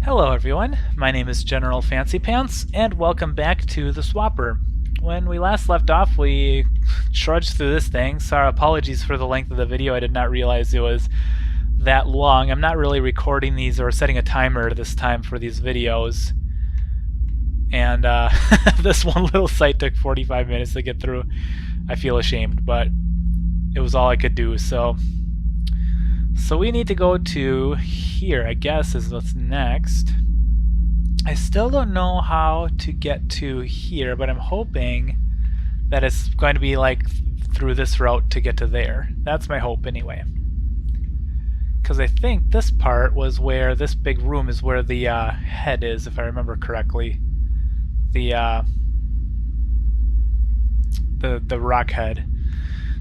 Hello everyone, my name is General Fancy Pants, and welcome back to the Swapper. When we last left off, we trudged through this thing. Sorry, apologies for the length of the video, I did not realize it was that long. I'm not really recording these or setting a timer this time for these videos. And this one little site took 45 minutes to get through. I feel ashamed, but it was all I could do, so we need to go to here, I guess, is what's next. I still don't know how to get to here, but I'm hoping that it's going to be like through this route to get to there. That's my hope anyway. Because I think this part was where this big room is where the head is, if I remember correctly. The rock head.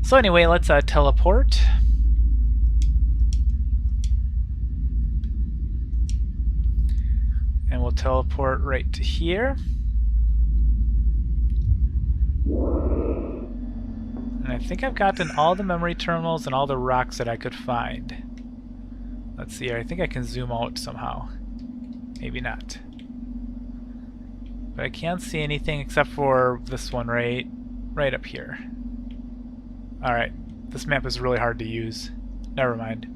So anyway, let's teleport. And we'll teleport right to here. And I think I've gotten all the memory terminals and all the rocks that I could find. Let's see here, I think I can zoom out somehow. Maybe not. But I can't see anything except for this one right up here. Alright, this map is really hard to use. Never mind.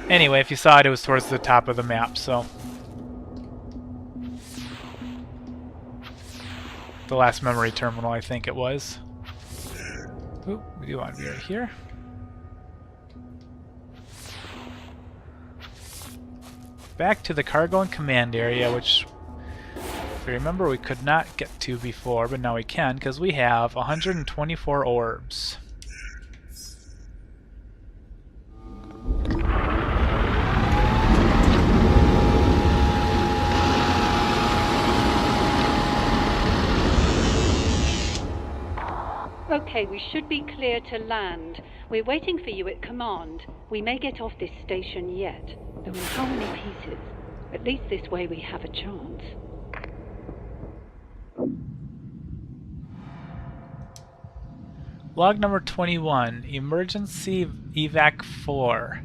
Anyway, if you saw it, it was towards the top of the map, so the last memory terminal, I think it was. Ooh, we do want to be right here. Back to the cargo and command area, which, if you remember, we could not get to before, but now we can, because we have 124 orbs. Okay, we should be clear to land. We're waiting for you at command. We may get off this station yet, though in how many pieces? At least this way we have a chance. Log number 21, Emergency Evac 4.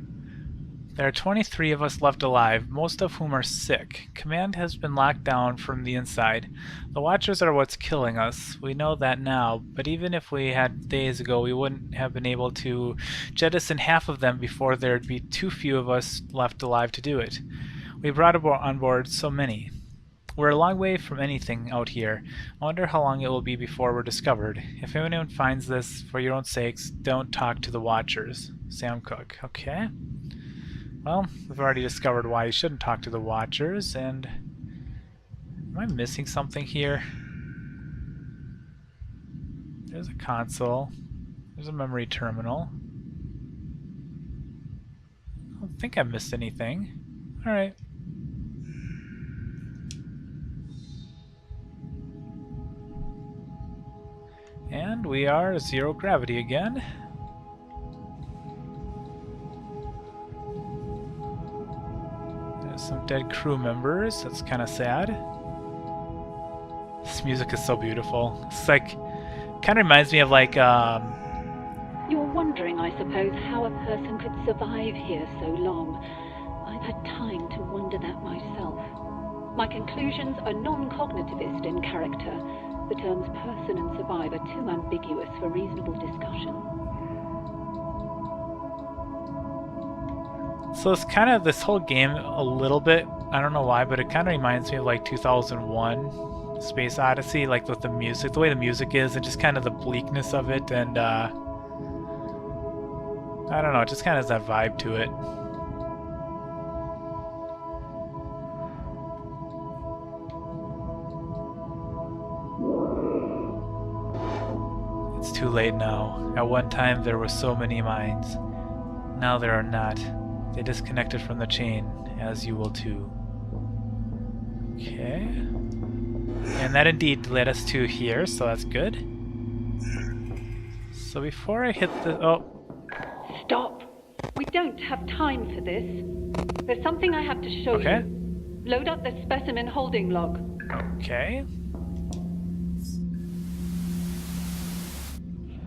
There are 23 of us left alive, most of whom are sick. Command has been locked down from the inside. The Watchers are what's killing us. We know that now, but even if we had days ago, we wouldn't have been able to jettison half of them before there'd be too few of us left alive to do it. We brought on board so many. We're a long way from anything out here. I wonder how long it will be before we're discovered. If anyone finds this, for your own sakes, don't talk to the Watchers. Sam Cook. Okay. Well, we've already discovered why you shouldn't talk to the Watchers, and am I missing something here? There's a console. There's a memory terminal. I don't think I missed anything. Alright. And we are zero gravity again. Some dead crew members. That's kind of sad. This music is so beautiful. It's like, kind of reminds me of like, You're wondering, I suppose, how a person could survive here so long. I've had time to wonder that myself. My conclusions are non-cognitivist in character. The terms person and survive are too ambiguous for reasonable discussion. So it's kind of this whole game a little bit, I don't know why, but it kind of reminds me of like 2001 Space Odyssey, like with the music, the way the music is, and just kind of the bleakness of it, and I don't know, it just kind of has that vibe to it. It's too late now. At one time there were so many minds. Now there are not. They disconnected from the chain, as you will too. Okay. And that indeed led us to here, so that's good. So before I hit the... oh. Stop! We don't have time for this. There's something I have to show you. Load up the specimen holding log. Okay.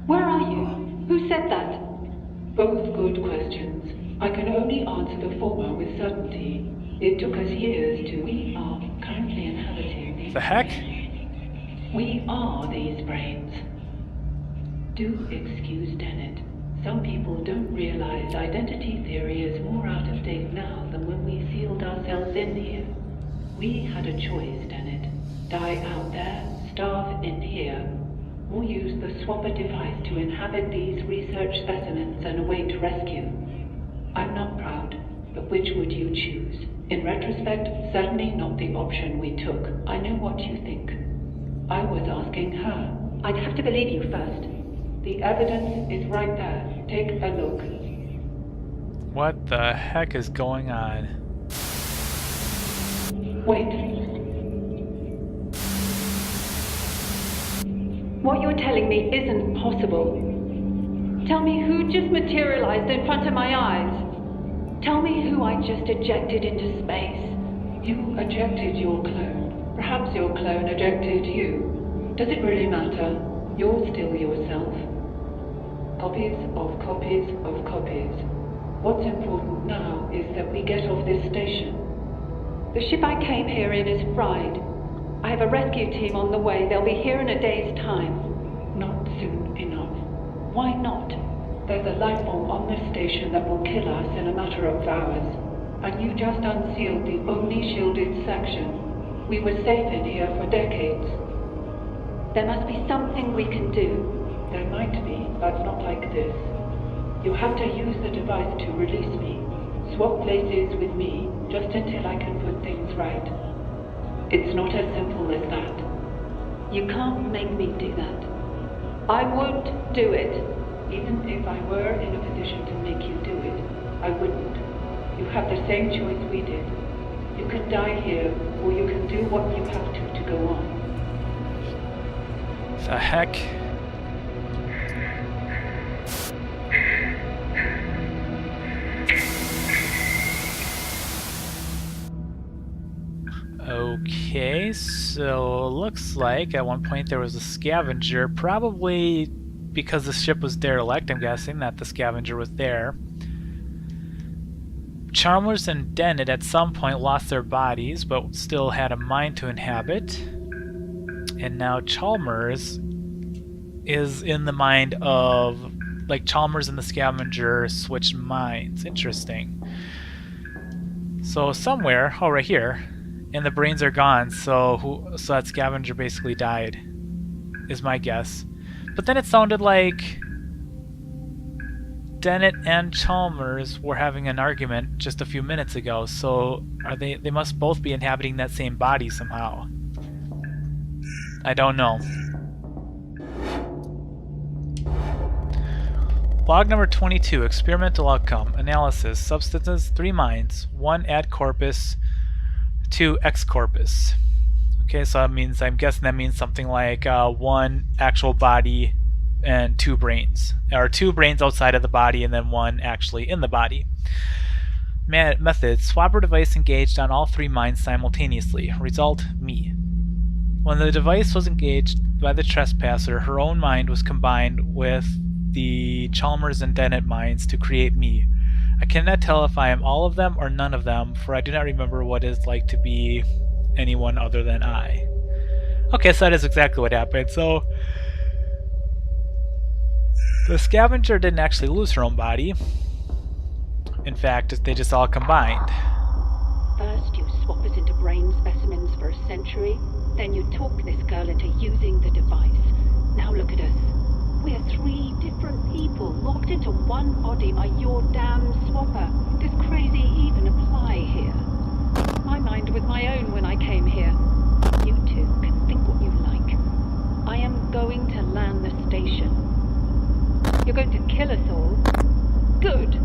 Where are you? Who said that? Both good questions. I can can only answer the former with certainty. It took us years to... We are currently inhabiting these The heck? brains. We are these brains. Do excuse Dennett. Some people don't realize identity theory is more out of date now than when we sealed ourselves in here. We had a choice, Dennett. Die out there, starve in here, or use the swapper device to inhabit these research specimens and await rescue. I'm not proud, but which would you choose? In retrospect, certainly not the option we took. I know what you think. I was asking her. I'd have to believe you first. The evidence is right there. Take a look. What the heck is going on? Wait. What you're telling me isn't possible. Tell me who just materialized in front of my eyes. Tell me who I just ejected into space. You ejected your clone. Perhaps your clone ejected you. Does it really matter? You're still yourself. Copies of copies of copies. What's important now is that we get off this station. The ship I came here in is fried. I have a rescue team on the way. They'll be here in a day's time. Not soon enough. Why not? There's a life form on this station that will kill us in a matter of hours. And you just unsealed the only shielded section. We were safe in here for decades. There must be something we can do. There might be, but not like this. You have to use the device to release me. Swap places with me, just until I can put things right. It's not as simple as that. You can't make me do that. I won't do it. Even if I were in a position to make you do it, I wouldn't. You have the same choice we did. You can die here, or you can do what you have to go on. The heck? Okay, so looks like at one point there was a scavenger, probably because the ship was derelict, I'm guessing that the scavenger was there. Chalmers and Dennett at some point lost their bodies, but still had a mind to inhabit. And now Chalmers is in the mind of, like, Chalmers and the scavenger switched minds. Interesting. So somewhere, oh, right here, and the brains are gone, so that scavenger basically died, is my guess. But then it sounded like Dennett and Chalmers were having an argument just a few minutes ago, so they must both be inhabiting that same body somehow. I don't know. Log number 22, experimental outcome, analysis, substances, 3 minds, 1 ad corpus, 2 ex corpus. Okay, so that means, I'm guessing that means something like 1 actual body and 2 brains. Or 2 brains outside of the body and then 1 actually in the body. Method, swapper device engaged on all 3 minds simultaneously. Result, me. When the device was engaged by the trespasser, her own mind was combined with the Chalmers and Dennett minds to create me. I cannot tell if I am all of them or none of them, for I do not remember what it is like to be anyone other than I. Okay, so that is exactly what happened. So the scavenger didn't actually lose her own body. In fact, they just all combined. First you swap us into brain specimens for a century, then you talk this girl into using the device. Now look at us. We're 3 different people locked into one body by your damn swapper. Does crazy even apply here? My mind was my own when I came here. You two can think what you like. I am going to land the station. You're going to kill us all? Good.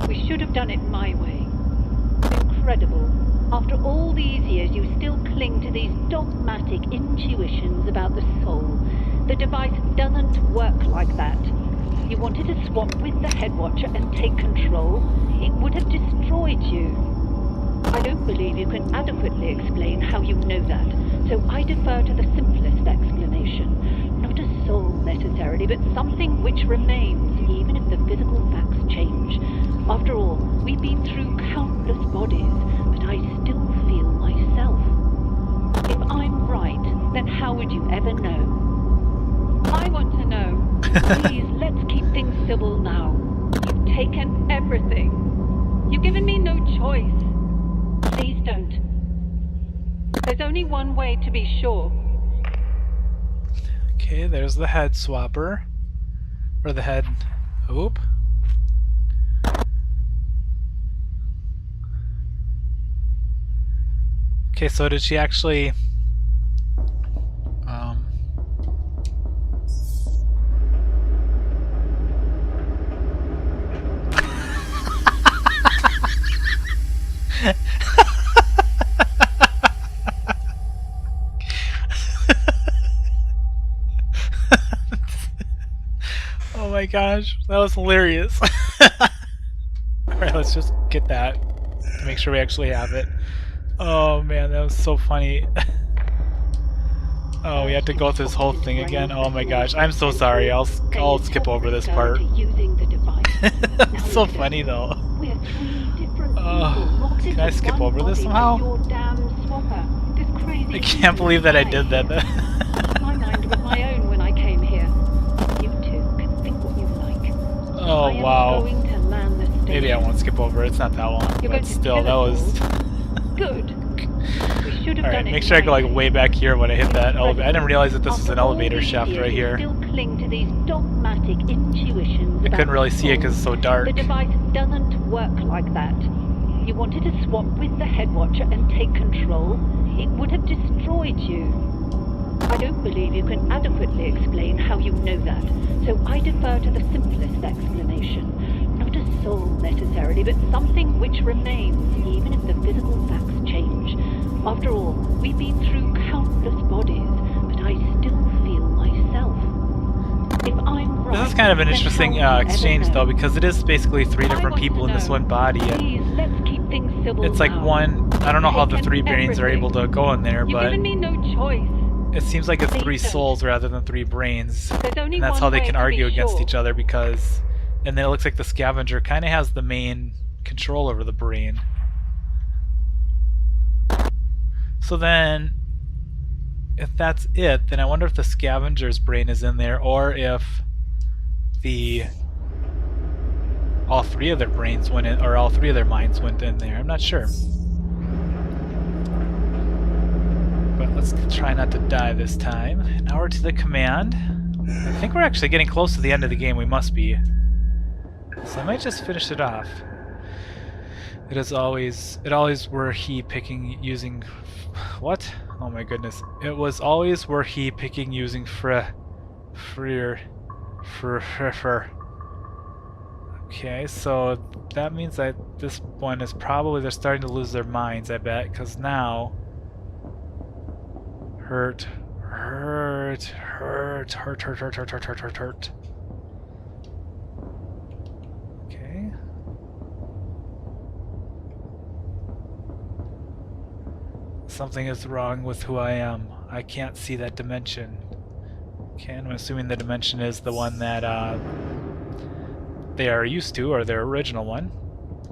We should have done it my way. Incredible. After all these years, you still cling to these dogmatic intuitions about the soul. The device doesn't work like that. You wanted to swap with the Headwatcher and take control. It would have destroyed you. I don't believe you can adequately explain how you know that, so I defer to the simplest explanation. Not a soul necessarily, but something which remains, even if the physical facts change. After all, we've been through countless bodies, but I still feel myself. If I'm right, then how would you ever know? I want to know. Please, let's keep things civil now. You've taken everything. You've given me no choice. Please don't. There's only one way to be sure. Okay, there's the head swapper. Or the head... Oop. Okay, so did she actually... Oh my gosh, that was hilarious. Alright, let's just get that to make sure we actually have it. Oh man, that was so funny. Oh, we had to go through this whole thing again. Oh my gosh, I'm so sorry. I'll skip over this part. It's so funny though. Oh, can I skip over this somehow? I can't believe that I did that. My mind was my own when I came here. You two can think what you like. Oh wow. Going to land the station. Maybe I won't skip over. It's not that long, but still, that was. Good. We should have Alright, done it. make sure I go like way back here when I hit that elevator. I didn't realize that this was an elevator shaft right here. Still cling to these dogmatic intuitions. I couldn't really see it because it's so dark. The device doesn't work like that. You wanted to swap with the Headwatcher and take control. It would have destroyed you. I don't believe you can adequately explain how you know that, so I defer to the simplest explanation. Not a soul necessarily, but something which remains, even if the physical facts change. After all, we've been through countless bodies, but I still feel myself. If I'm right, this is kind of an interesting exchange though, because it is basically three different people in this one body, and Please, let's keep things civil it's like now. one. I don't know how the Taken three brains are everything. able to go in there, You've but given me no choice. it seems like it's Please three don't. souls rather than three brains, There's only and that's one how they way can to be argue against sure. each other because. And then it looks like the scavenger kind of has the main control over the brain. So then, if that's it, then I wonder if the scavenger's brain is in there, or if all three of their brains went in, or all three of their minds went in there. I'm not sure. But let's try not to die this time. Now we're to the command. I think we're actually getting close to the end of the game. We must be. So I might just finish it off. It always were he picking using what? Oh my goodness. It was always were he picking using freer. Okay, so that means that this one is probably they're starting to lose their minds, I bet, because now hurt. Okay. Something is wrong with who I am. I can't see that dimension. Okay, and I'm assuming the dimension is the one that they are used to, or their original one.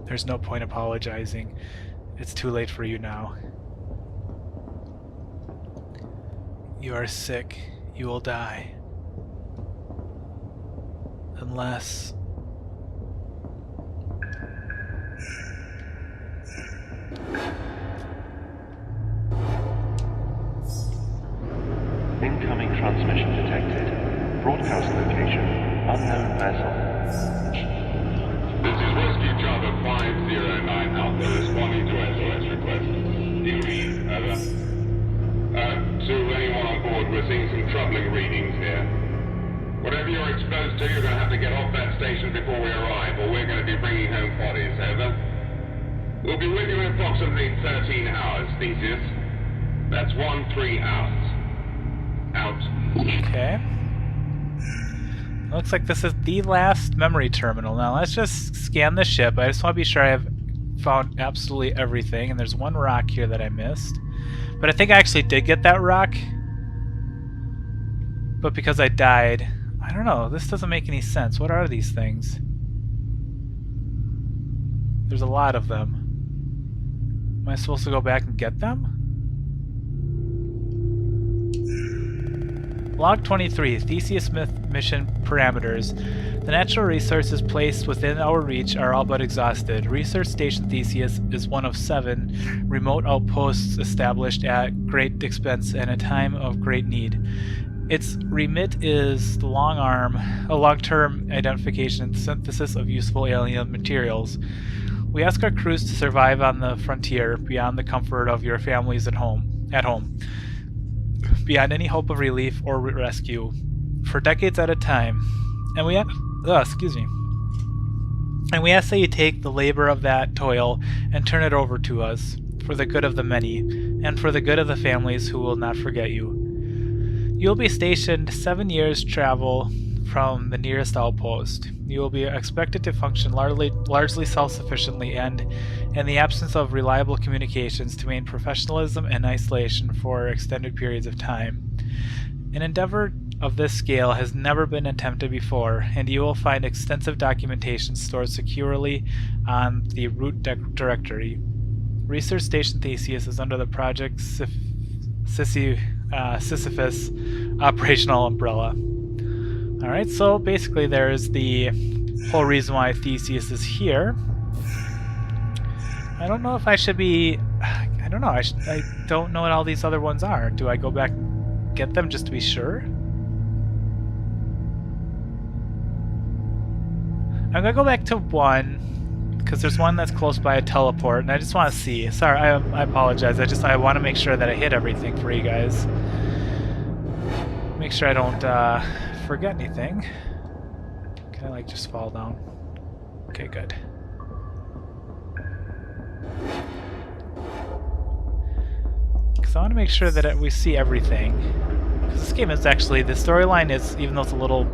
There's no point apologizing. It's too late for you now. You are sick. You will die. Unless... Incoming transmission detected. Broadcast location, unknown vessel. This is Rescue Charter 509 Alpha responding to SOS request. Do you read? Over. To anyone on board, we're seeing some troubling readings here. Whatever you're exposed to, you're going to have to get off that station before we arrive, or we're going to be bringing home bodies. Over. We'll be with you in approximately 13 hours, Theseus. That's 13 hours. Out. Okay. Looks like this is the last memory terminal. Now let's just scan the ship. I just want to be sure I have found absolutely everything. And there's one rock here that I missed. But I think I actually did get that rock. But because I died, I don't know. This doesn't make any sense. What are these things? There's a lot of them. Am I supposed to go back and get them? Log 23, Theseus Smith mission parameters. The natural resources placed within our reach are all but exhausted. Research Station Theseus is one of 7 remote outposts established at great expense and a time of great need. Its remit is the long arm, a long-term identification and synthesis of useful alien materials. We ask our crews to survive on the frontier beyond the comfort of your families at home, beyond any hope of relief or rescue, for decades at a time. And we ask that you take the labor of that toil and turn it over to us, for the good of the many, and for the good of the families who will not forget you. You will be stationed 7 years' travel from the nearest outpost. You will be expected to function largely self-sufficiently and, in the absence of reliable communications, to maintain professionalism and isolation for extended periods of time. An endeavor of this scale has never been attempted before, and you will find extensive documentation stored securely on the root directory. Research Station Theseus is under the Project Sisyphus operational umbrella. Alright, so basically there's the whole reason why Theseus is here. I don't know if I should be... I don't know. I don't know what all these other ones are. Do I go back and get them just to be sure? I'm gonna go back to one, because there's one that's close by a teleport, and I just want to see. Sorry, I apologize. I want to make sure that I hit everything for you guys. Make sure I don't forget anything. Can I, like, just fall down? Okay, good. Because I want to make sure that we see everything. Because this game is actually, the storyline is, even though it's a little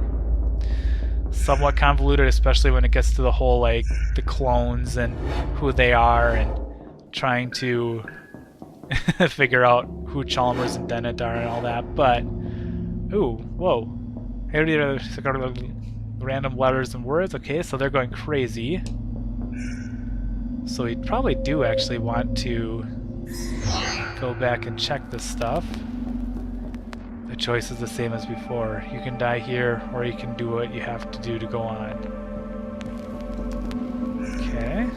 somewhat convoluted, especially when it gets to the whole, like, the clones and who they are and trying to figure out who Chalmers and Dennett are and all that, but ooh, whoa. Random letters and words, okay, so they're going crazy. So we probably do actually want to go back and check this stuff. The choice is the same as before. You can die here, or you can do what you have to do to go on. Okay.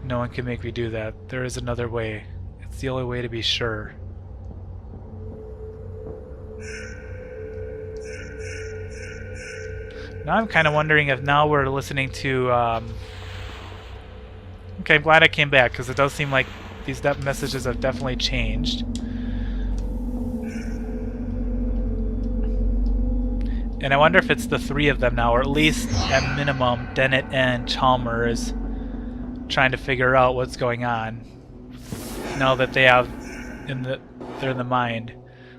No one can make me do that. There is another way. It's the only way to be sure. Now I'm kind of wondering if now we're listening to... Okay, I'm glad I came back, because it does seem like these messages have definitely changed. And I wonder if it's the 3 of them now, or at least, at minimum, Dennett and Chalmers trying to figure out what's going on. Now that they have they're in the mind,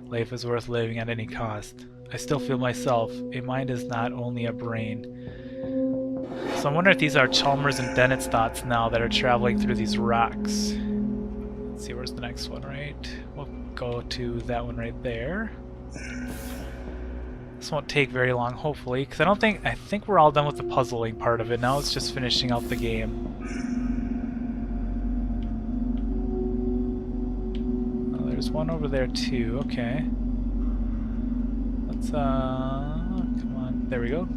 life is worth living at any cost. I still feel myself, a mind is not only a brain. So I wonder if these are Chalmers and Dennett's thoughts now that are traveling through these rocks. Let's see, where's the next one, right? We'll go to that one right there. This won't take very long, hopefully, because I think we're all done with the puzzling part of it. Now it's just finishing out the game. There's one over there too, okay. Let's, come on, there we go.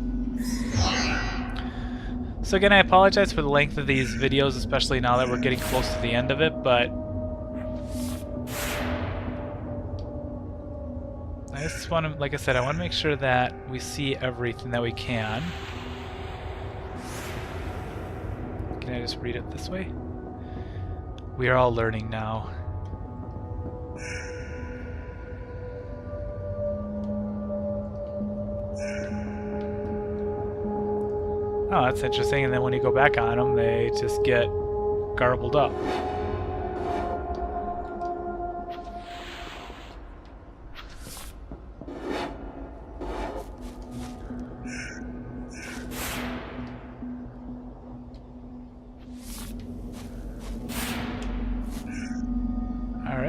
So again, I apologize for the length of these videos, especially now that we're getting close to the end of it, but I just want to, like I said, I want to make sure that we see everything that we can. Can I just read it this way? We are all learning now. Oh, that's interesting, and then when you go back on them, they just get garbled up.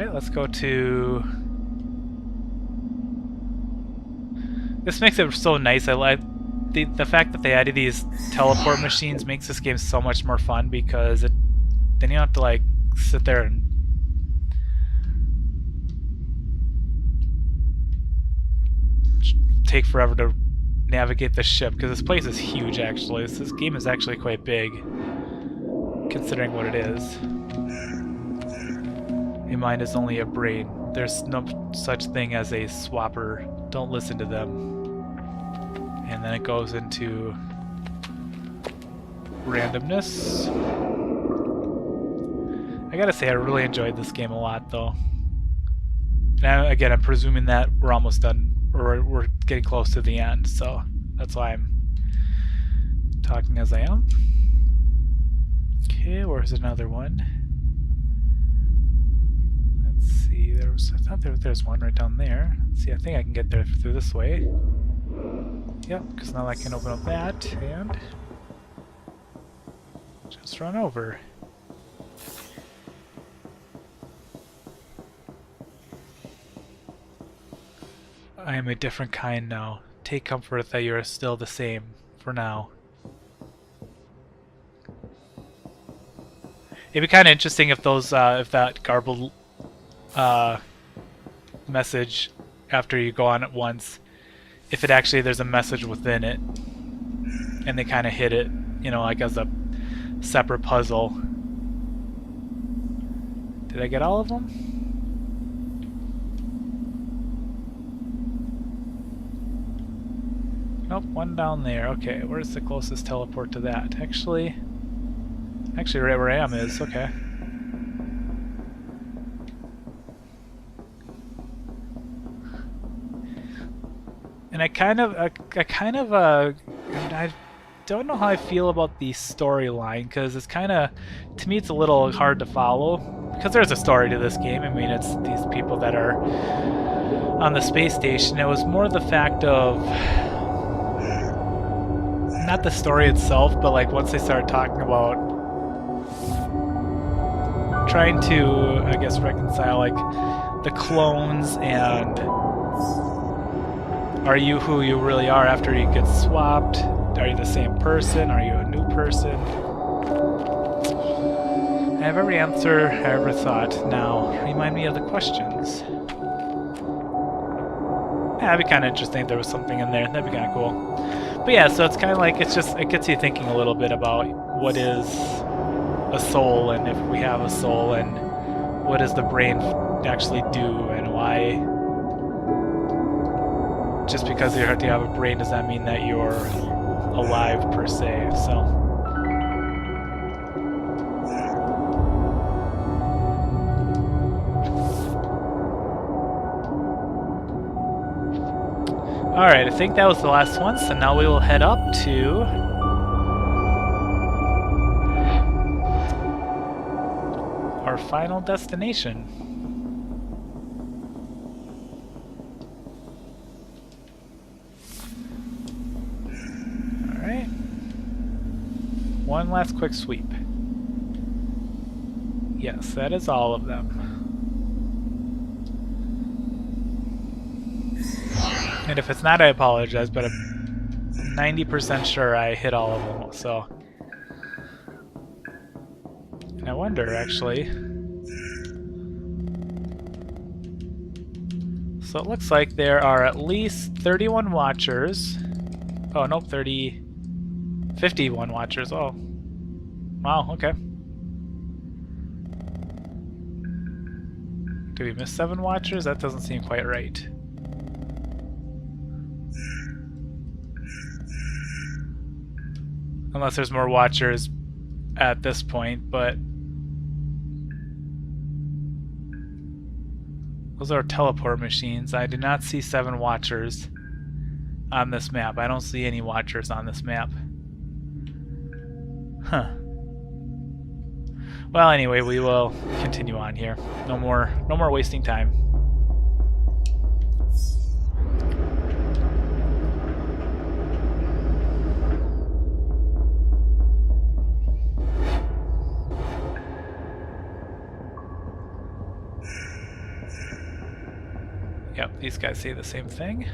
Alright, let's go to... This makes it so nice. I like the fact that they added these teleport machines makes this game so much more fun because then you don't have to like sit there and take forever to navigate the ship, because this place is huge actually. This game is actually quite big considering what it is. A mind is only a brain. There's no such thing as a swapper. Don't listen to them. And then it goes into randomness. I gotta say, I really enjoyed this game a lot, though. And again, I'm presuming that we're almost done, or we're getting close to the end, so that's why I'm talking as I am. Okay, where's another one? Let's see, I thought there's one right down there. Let's see, I think I can get there through this way. Yep, because now I can open up that and just run over. I am a different kind now. Take comfort that you are still the same for now. It'd be kind of interesting if those, if that garbled message after you go on it once, if it actually there's a message within it, and they kind of hit it, you know, like as a separate puzzle. Did I get all of them? Nope, one down there. Okay, where's the closest teleport to that? Actually right where I am is, okay. And I don't know how I feel about the storyline, because it's kind of, to me it's a little hard to follow, because there's a story to this game. I mean, it's these people that are on the space station. It was more the fact of, not the story itself, but like once they started talking about trying to, I guess, reconcile like the clones and are you who you really are after you get swapped? Are you the same person? Are you a new person? I have every answer I ever thought. Now, remind me of the questions. Yeah, that'd be kind of interesting if there was something in there. That'd be kind of cool. But yeah, so it's kind of like, it gets you thinking a little bit about what is a soul, and if we have a soul, and what does the brain actually do, and why just because you have a brain does not mean that you're alive per se. So alright, I think that was the last one, so now we will head up to our final destination. Alright. One last quick sweep. Yes, that is all of them. And if it's not, I apologize, but I'm 90% sure I hit all of them, so. And I wonder, actually. So it looks like there are at least 31 watchers. Oh, nope, 51 watchers. Oh. Wow, okay. Did we miss 7 watchers? That doesn't seem quite right. Unless there's more watchers at this point, but those are teleport machines. I do not see 7 watchers on this map. I don't see any watchers on this map. Huh. Well, anyway, we will continue on here. No more wasting time. These guys say the same thing.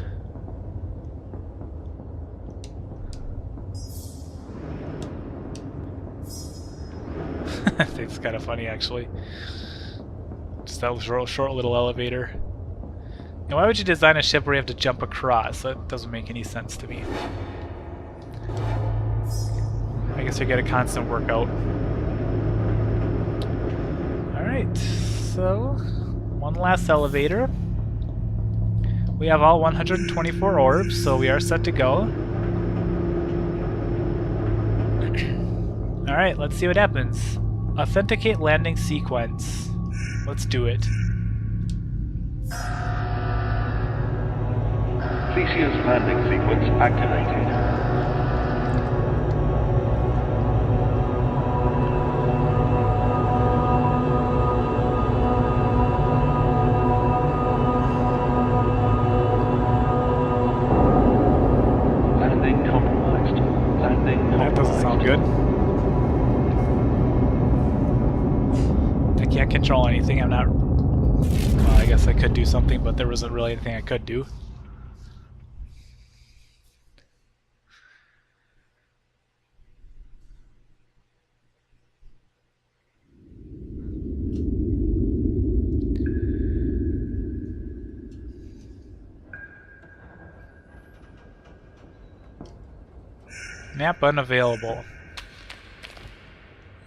I think it's kind of funny, actually. Just that short little elevator. And why would you design a ship where you have to jump across? That doesn't make any sense to me. I guess we get a constant workout. Alright, so one last elevator. We have all 124 orbs, so we are set to go. Alright, let's see what happens. Authenticate landing sequence. Let's do it. Theseus landing sequence activated. Landing compromised. Landing compromised. That doesn't sound good. I can't control anything. I'm not... Well, I guess I could do something, but there wasn't really anything I could do. Map unavailable.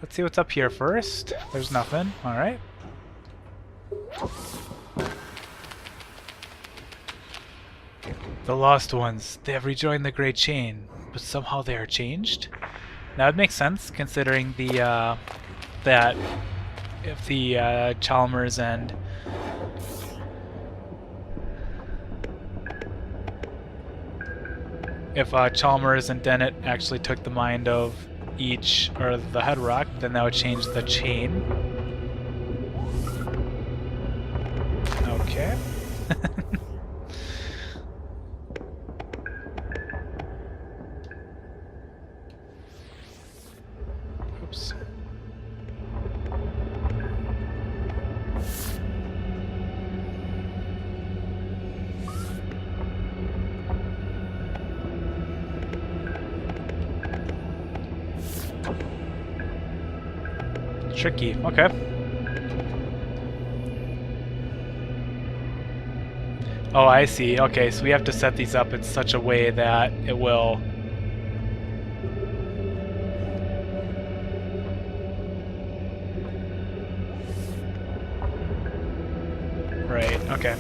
Let's see what's up here first. There's nothing. Alright. The Lost Ones. They have rejoined the Great Chain, but somehow they are changed? That would make sense, considering the, that if the, Chalmers and... If Chalmers and Dennett actually took the mind of each, or the head rock, then that would change the chain. Okay. Oops. Tricky. Okay. Oh, I see. Okay, so we have to set these up in such a way that it will... Right, okay.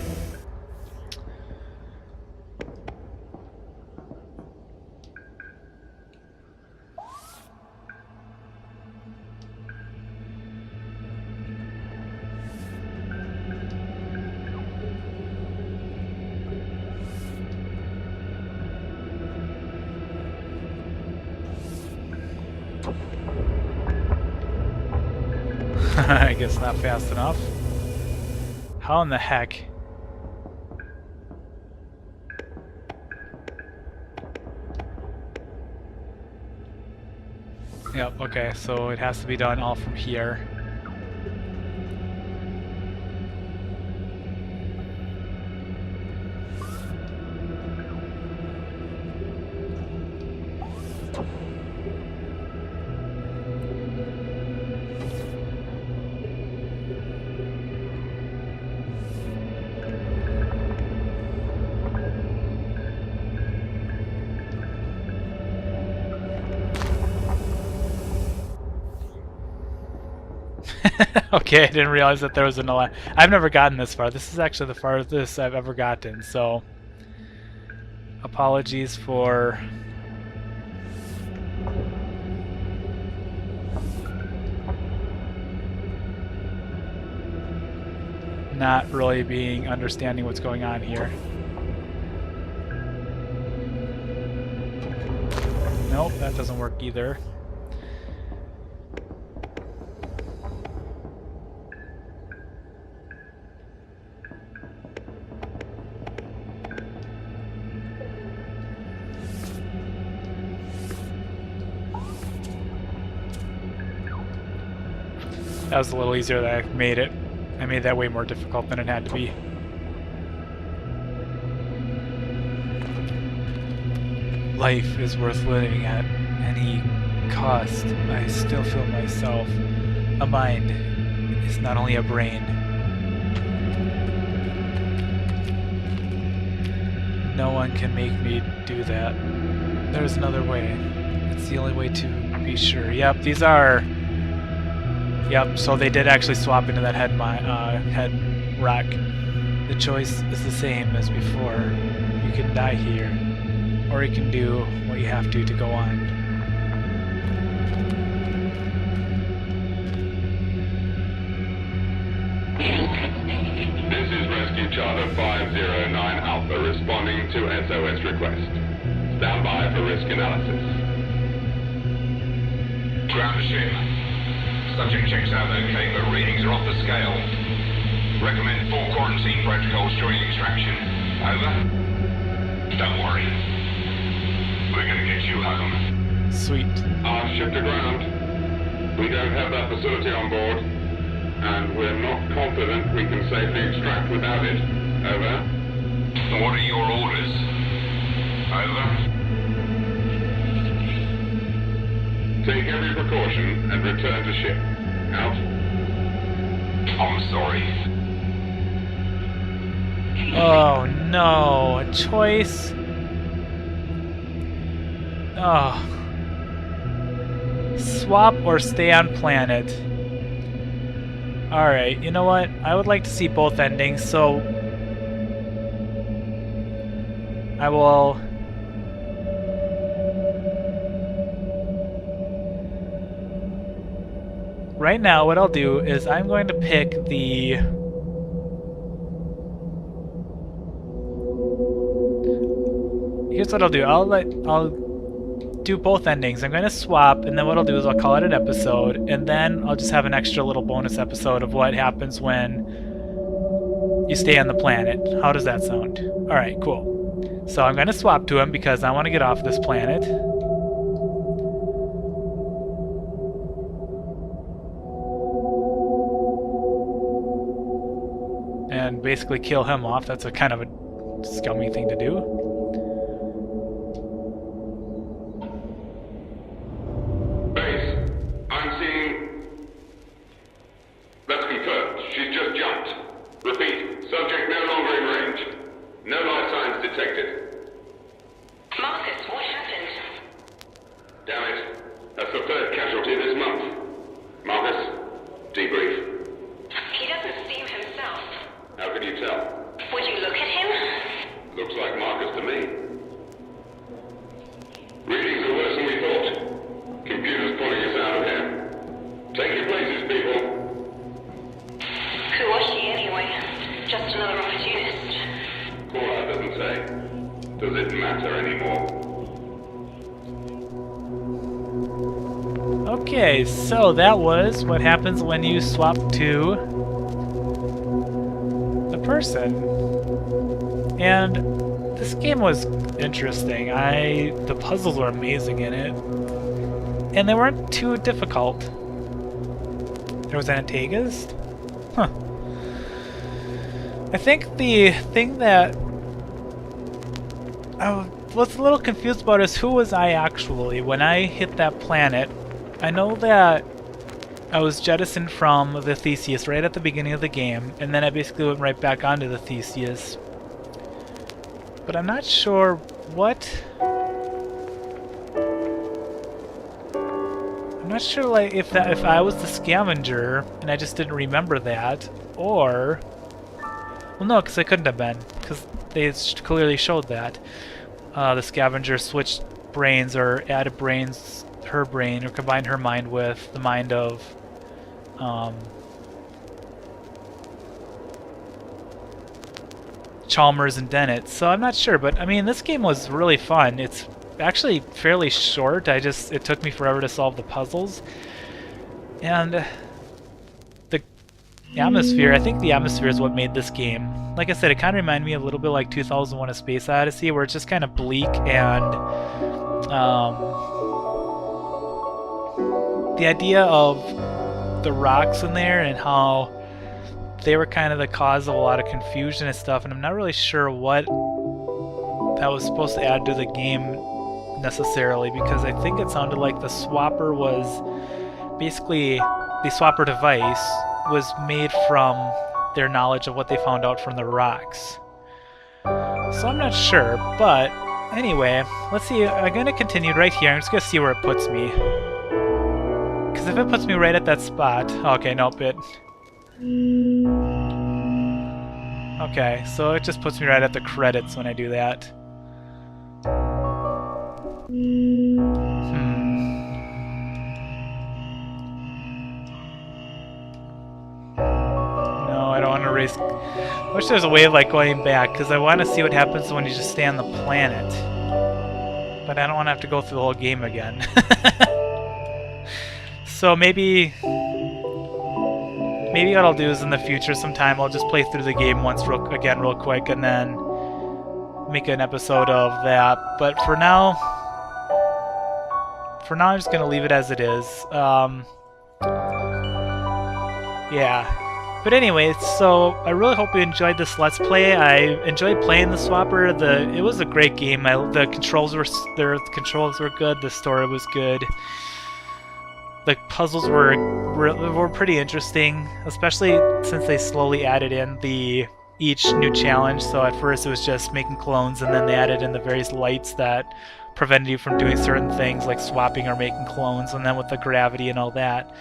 I guess not fast enough. How in the heck? Yep, okay, so it has to be done all from here. Okay, I didn't realize that there was an... I've never gotten this far. This is actually the farthest I've ever gotten, so... Apologies for... not really understanding what's going on here. Nope, that doesn't work either. That was a little easier than I made it. I made that way more difficult than it had to be. life is worth living at any cost, I still feel myself. A mind is not only a brain. No one can make me do that. There's another way. It's the only way to be sure. Yep, these are... Yep, so they did actually swap into that head rock. The choice is the same as before. You can die here, or you can do what you have to go on. This is Rescue Charter 509 Alpha responding to SOS request. Stand by for risk analysis. Ground ship. Subject checks out okay, but readings are off the scale. Recommend 4 quarantine protocols during extraction. Over. Don't worry. We're gonna get you home. Sweet. Our ship to ground. We don't have that facility on board, and we're not confident we can safely extract without it. Over. What are your orders? Over. Take every precaution and return to ship. Out. I'm sorry. Oh no, a choice. Oh. Swap or stay on planet. Alright, you know what? I would like to see both endings, so I will... Right now, what I'll do is I'm going to pick the... Here's what I'll do. I'll do both endings. I'm going to swap, and then what I'll do is I'll call it an episode, and then I'll just have an extra little bonus episode of what happens when you stay on the planet. How does that sound? Alright, cool. So I'm going to swap to him because I want to get off this planet. And basically kill him off. That's a kind of a scummy thing to do. Base, I'm seeing... That's confirmed. She's just jumped. Repeat, subject no longer in range. No life signs detected. Marcus, what happened? Damn it. That's the 3rd casualty this month. Marcus, debrief. He doesn't seem himself. How can you tell? Would you look at him? Looks like Marcus to me. Readings are worse than we thought. Computer's pulling us out of here. Take your places, people. Who was she anyway? Just another opportunist. Call-out doesn't say. Does it matter anymore? Okay, so that was what happens when you swap to a person. And this game was interesting. The puzzles were amazing in it. And they weren't too difficult. There was an antagonist? Huh. I think the thing that I was a little confused about is who was I actually when I hit that planet. I know that I was jettisoned from the Theseus right at the beginning of the game, and then I basically went right back onto the Theseus. But I'm not sure what... I'm not sure like if I was the scavenger and I just didn't remember that, or... Well, no, because I couldn't have been, because they clearly showed that. The scavenger switched brains or added brains, her brain, or combined her mind with the mind of Chalmers and Dennett. So I'm not sure, but I mean, this game was really fun. It's actually fairly short. It took me forever to solve the puzzles. And the atmosphere, I think the atmosphere is what made this game. Like I said, it kind of reminded me a little bit like 2001: A Space Odyssey, where it's just kind of bleak and the idea of the rocks in there and how they were kind of the cause of a lot of confusion and stuff, and I'm not really sure what that was supposed to add to the game necessarily, because I think it sounded like the swapper was basically, the swapper device was made from their knowledge of what they found out from the rocks. So I'm not sure, but anyway, let's see. I'm going to continue right here. I'm just going to see where it puts me. Because if it puts me right at that spot... Okay, nope, it... Okay, so it just puts me right at the credits when I do that. No, I don't want to race... I wish there was a way of like going back, because I want to see what happens when you just stay on the planet. But I don't want to have to go through the whole game again. So maybe what I'll do is in the future sometime I'll just play through the game once real quick and then make an episode of that. But for now I'm just gonna leave it as it is. Yeah. But anyway, so I really hope you enjoyed this Let's Play. I enjoyed playing the Swapper. It was a great game. The controls were good. The story was good. The puzzles were pretty interesting, especially since they slowly added in each new challenge. So at first it was just making clones, and then they added in the various lights that prevented you from doing certain things like swapping or making clones, and then with the gravity and all that.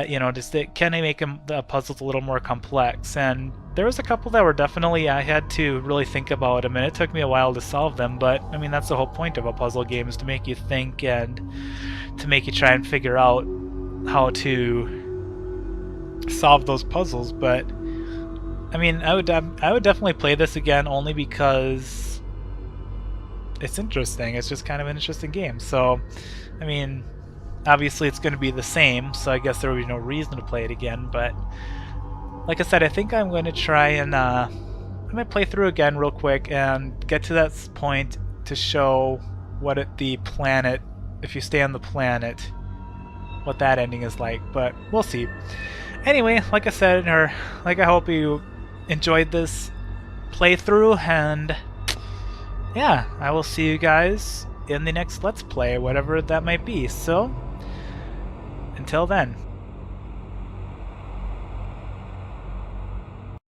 You know, just it kind of make the puzzles a little more complex. And there was a couple that were definitely I had to really think about them, and it took me a while to solve them. But I mean, that's the whole point of a puzzle game, is to make you think and to make you try and figure out how to solve those puzzles. But I mean, I would definitely play this again, only because it's interesting. It's just kind of an interesting game. So, I mean, obviously it's going to be the same, so I guess there would be no reason to play it again. But like I said, I think I'm going to try and I'm going to play through again real quick and get to that point to show what the planet, if you stay on the planet, what that ending is like. But we'll see. Anyway, like I said, or like I hope you enjoyed this playthrough, and yeah, I will see you guys in the next Let's Play, whatever that might be. So until then.